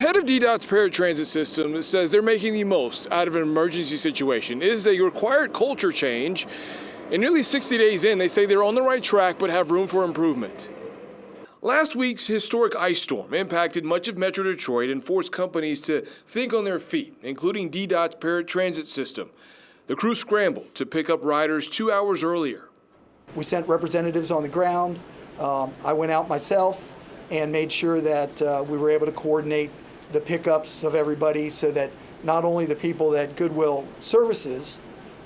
head of DDOT's Paratransit system says they're making the most out of an emergency situation. It is a required culture change. And nearly 60 days in, they say they're on the right track but have room for improvement. Last week's historic ice storm impacted much of Metro Detroit and forced companies to think on their feet, including DDOT's Paratransit system. The crew scrambled to pick up riders 2 hours earlier. We sent representatives on the ground. I went out myself and made sure that we were able to coordinate the pickups of everybody so that not only the people that Goodwill services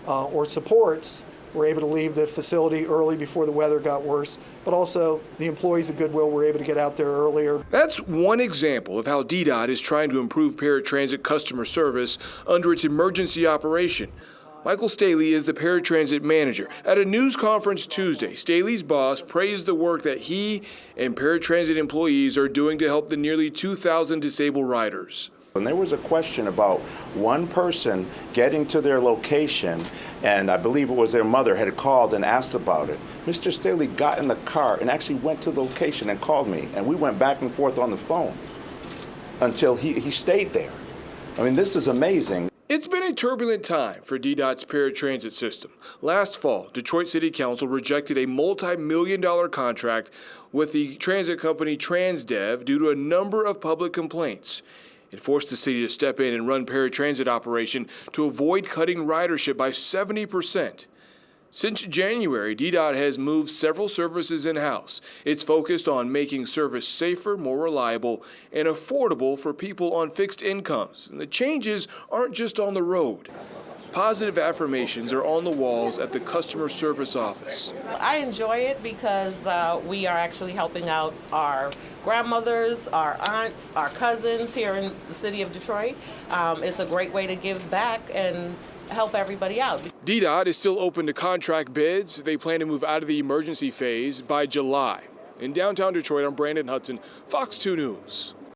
or supports were able to leave the facility early before the weather got worse, but also the employees of Goodwill were able to get out there earlier. That's one example of how DDOT is trying to improve paratransit customer service under its emergency operation. Michael Staley is the paratransit manager. At a news conference Tuesday, Staley's boss praised the work that he and paratransit employees are doing to help the nearly 2,000 disabled riders. And there was a question about one person getting to their location, and I believe it was their mother had called and asked about it. Mr. Staley got in the car and actually went to the location and called me, and we went back and forth on the phone until he stayed there. I mean, this is amazing. It's been a turbulent time for DDOT's paratransit system. Last fall, Detroit City Council rejected a multi-million-dollar contract with the transit company Transdev due to a number of public complaints. It forced the city to step in and run paratransit operation to avoid cutting ridership by 70%. Since January, DDOT has moved several services in-house. It's focused on making service safer, more reliable, and affordable for people on fixed incomes. And the changes aren't just on the road. Positive affirmations are on the walls at the customer service office. I enjoy it because we are actually helping out our grandmothers, our aunts, our cousins here in the city of Detroit. It's a great way to give back and help everybody out. DDOT is still open to contract bids. They plan to move out of the emergency phase by July. In downtown Detroit, I'm Brandon Hudson, Fox 2 News.